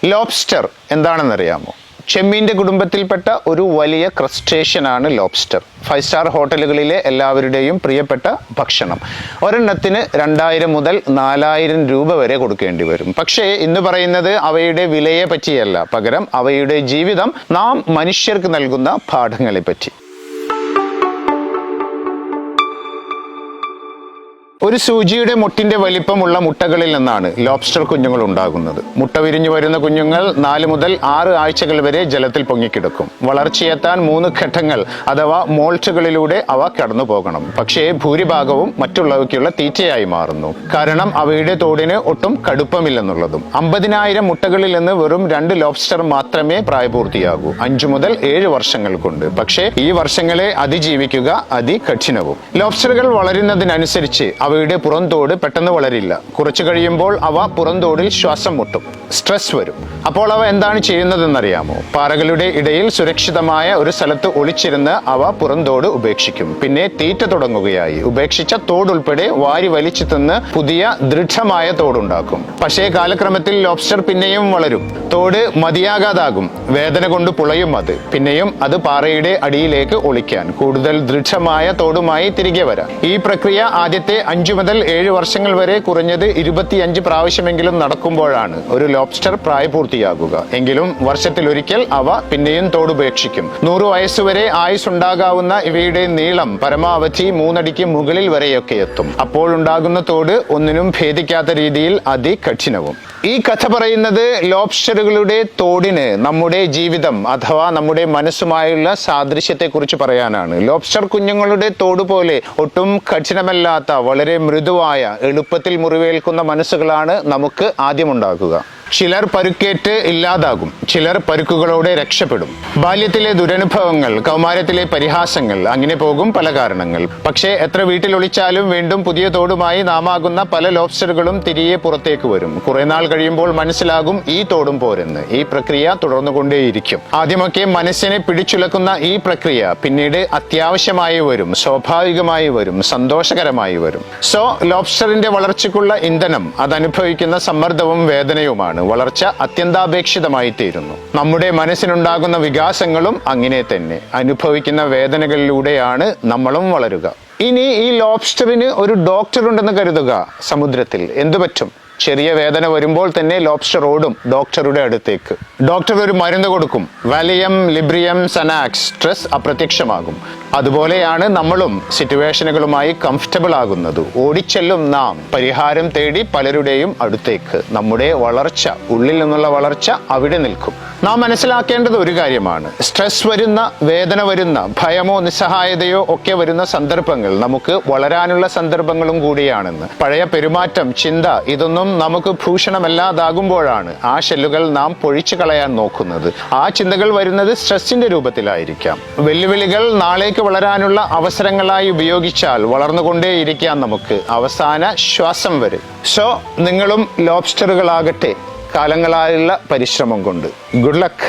Lobster എന്താണെന്നറിയാമോ? ചെമ്മീൻ്റെ കുടുംബത്തിൽപ്പെട്ട ഒരു വലിയ ക്രസ്റ്റേഷ്യനാണ് ലോബ്സ്റ്റർ. 5 സ്റ്റാർ ഹോട്ടലുകളിലെ എല്ലാവരുടെയും പ്രിയപ്പെട്ട ഭക്ഷണം. ഒരെണ്ണത്തിന് 2000 മുതൽ 4000 രൂപ വരെ കൊടുക്കേണ്ടി വരും. പക്ഷേ ഇന്ന് പറയുന്നത് അവയുടെ വിലയെ പറ്റിയല്ല, പകരം അവയുടെ ജീവിതം നാം മനുഷ്യർക്ക് നൽകുന്ന പാഠങ്ങളെ പറ്റി. ഒരു സൂചിയുടെ മുട്ടിന്റെ വലിപ്പമുള്ള മുട്ടകളിൽ നിന്നാണ് ലോബ്സ്റ്റർ കുഞ്ഞുങ്ങൾ ഉണ്ടാകുന്നത്. മുട്ട വിരിഞ്ഞു വരുന്ന കുഞ്ഞുങ്ങൾ 4 മുതൽ 6 ആഴ്ചകൾ വരെ ജലത്തിൽ പൊങ്ങിക്കിടക്കും. വളർച്ചയെത്താൻ 3 ഘട്ടങ്ങൾ അഥവാ മോൾട്ടുകളിലൂടെ അവ കടന്നു പോകണം. പക്ഷേ ഭൂരിഭാഗവും മറ്റുള്ളവയ്ക്കുള്ള തീറ്റയായി മാറുന്നു. കാരണം അവയുടെ തോടിന് ഒട്ടും കടുപ്പമില്ലെന്നുള്ളതും. 50,000 മുട്ടകളിൽ നിന്ന് വെറും 2 ലോബ്സ്റ്റർ മാത്രമേ പ്രായപൂർത്തിയാകൂ, 5 മുതൽ 7 വർഷങ്ങൾ കൊണ്ട്. പക്ഷേ ഈ വർഷങ്ങളെ അതിജീവിക്കുക അതികഠിനവും. ലോബ്സ്റ്ററുകൾ വളരുന്നതിനനുസരിച്ച് അവയുടെ പുറംതോട് പെട്ടെന്ന് വളരില്ല. കുറച്ചു കഴിയുമ്പോൾ അവ പുറംതോടിൽ ശ്വാസം മുട്ടും, സ്ട്രെസ് വരും. അപ്പോൾ അവ എന്താണ് ചെയ്യുന്നതെന്നറിയാമോ? പാറകളുടെ ഇടയിൽ സുരക്ഷിതമായ ഒരു സ്ഥലത്ത് ഒളിച്ചിരുന്ന് അവ പുറംതോട് ഉപേക്ഷിക്കും. പിന്നെ തീറ്റ തുടങ്ങുകയായി. ഉപേക്ഷിച്ച തോടുൾപ്പെടെ വാരി വലിച്ചു തിന്ന് പുതിയ ദൃഢമായ തോടുണ്ടാക്കും. പക്ഷേ കാലക്രമത്തിൽ ലോബ്സ്റ്റർ പിന്നെയും വളരും. തോട് മതിയാകാതാകും. വേദന കൊണ്ട് പുളയും അത്. പിന്നെയും അത് പാറയുടെ അടിയിലേക്ക് ഒളിക്കാൻ കൂടുതൽ ദൃഢമായ തോടുമായി തിരികെ വരാം. ഈ പ്രക്രിയ ആദ്യത്തെ 5 മുതൽ 7 വർഷങ്ങൾ വരെ കുറഞ്ഞത് 25 പ്രാവശ്യമെങ്കിലും നടക്കുമ്പോഴാണ് ഒരു ലോബ്സ്റ്റർ പ്രായപൂർത്തിയാകുക. എങ്കിലും വർഷത്തിലൊരിക്കൽ അവ പിന്നെയും തോടുപേക്ഷിക്കും. 100 വയസ്സുവരെ ആയുസ്സുണ്ടാകാവുന്ന ഇവയുടെ നീളം പരമാവധി 3 അടിക്ക് മുകളിൽ വരെയൊക്കെ എത്തും. അപ്പോഴുണ്ടാകുന്ന തോട് ഒന്നിനും ഭേദിക്കാത്ത രീതിയിൽ അതികഠിനവും. ഈ കഥ പറയുന്നത് ലോബ്സ്റ്ററുകളുടെ തോടിന് നമ്മുടെ ജീവിതം അഥവാ നമ്മുടെ മനസ്സുമായുള്ള സാദൃശ്യത്തെക്കുറിച്ച് പറയാനാണ്. ലോബ്സ്റ്റർ കുഞ്ഞുങ്ങളുടെ തോട് പോലെ ഒട്ടും കഠിനമല്ലാത്ത വളരെ മൃദുവായ എളുപ്പത്തിൽ മുറിവേൽക്കുന്ന മനസ്സുകളാണ് നമുക്ക് ആദ്യമുണ്ടാക്കുക. ചിലർ പരുക്കേറ്റ് ഇല്ലാതാകും, ചിലർ പരുക്കുകളോടെ രക്ഷപ്പെടും. ബാല്യത്തിലെ ദുരനുഭവങ്ങൾ, കൗമാരത്തിലെ പരിഹാസങ്ങൾ, അങ്ങനെ പോകും പല കാരണങ്ങൾ. പക്ഷേ എത്ര വീട്ടിലൊളിച്ചാലും വീണ്ടും പുതിയ തോടുമായി നാമാകുന്ന പല ലോബ്സ്റ്ററുകളും തിരികെ പുറത്തേക്ക് വരും. കുറെ നാൾ കഴിയുമ്പോൾ മനസ്സിലാകും ഈ തോടും പോരെന്ന്. ഈ പ്രക്രിയ തുടർന്നുകൊണ്ടേയിരിക്കും. ആദ്യമൊക്കെ മനസ്സിനെ പിടിച്ചുലക്കുന്ന ഈ പ്രക്രിയ പിന്നീട് അത്യാവശ്യമായി വരും, സ്വാഭാവികമായി വരും, സന്തോഷകരമായി വരും. സോ ലോബ്സ്റ്ററിന്റെ വളർച്ചയ്ക്കുള്ള ഇന്ധനം അതനുഭവിക്കുന്ന സമ്മർദ്ദവും വേദനയുമാണ്. വളർച്ച അത്യന്താപേക്ഷിതമായി തീരുന്നു. നമ്മുടെ മനസ്സിനുണ്ടാകുന്ന വികാസങ്ങളും അങ്ങനെ തന്നെ. അനുഭവിക്കുന്ന വേദനകളിലൂടെയാണ് നമ്മളും വളരുക. ഇനി ഈ ലോബ്സ്റ്ററിന് ഒരു ഡോക്ടർ ഉണ്ടെന്ന് കരുതുക. സമുദ്രത്തിൽ എന്തു പറ്റും? ചെറിയ വേദന വരുമ്പോൾ തന്നെ ലോബ്സ്റ്റർ ഓടും ഡോക്ടറുടെ അടുത്തേക്ക്. ഡോക്ടർ ഒരു മരുന്ന് കൊടുക്കും, വാലിയം, ലിബ്രിയം, സനാക്സ്. സ്ട്രെസ് അപ്രത്യക്ഷമാകും. അതുപോലെയാണ് നമ്മളും സിറ്റുവേഷനുകളുമായി കംഫർട്ടബിൾ ആകുന്നത്. ഓടിച്ചെല്ലും നാം പരിഹാരം തേടി പലരുടെയും അടുത്തേക്ക്. നമ്മുടെ വളർച്ച, ഉള്ളിൽ നിന്നുള്ള വളർച്ച അവിടെ നിൽക്കും. നാം മനസ്സിലാക്കേണ്ടത് ഒരു കാര്യമാണ്. സ്ട്രെസ് വരുന്ന, വേദന വരുന്ന, ഭയമോ നിസ്സഹായതയോ ഒക്കെ വരുന്ന സന്ദർഭങ്ങൾ നമുക്ക് വളരാനുള്ള സന്ദർഭങ്ങളും കൂടിയാണെന്ന്. പഴയ പെരുമാറ്റം, ചിന്ത ഇതൊന്നും നമുക്ക് ഭൂഷണമല്ലാതാകുമ്പോഴാണ് ആ ഷെല്ലുകൾ നാം പൊഴിച്ചു കളയാൻ നോക്കുന്നത്. ആ ചിന്തകൾ വരുന്നത് സ്ട്രെസ്സിന്റെ രൂപത്തിലായിരിക്കാം. വെല്ലുവിളികൾ നാളേക്ക് വളരാനുള്ള അവസരങ്ങളായി ഉപയോഗിച്ചാൽ വളർന്നുകൊണ്ടേയിരിക്കാം നമുക്ക് അവസാന ശ്വാസം വരെ. സോ നിങ്ങളും ലോബ്സ്റ്ററുകളാകട്ടെ കാലങ്ങളായുള്ള പരിശ്രമം കൊണ്ട്. Good luck.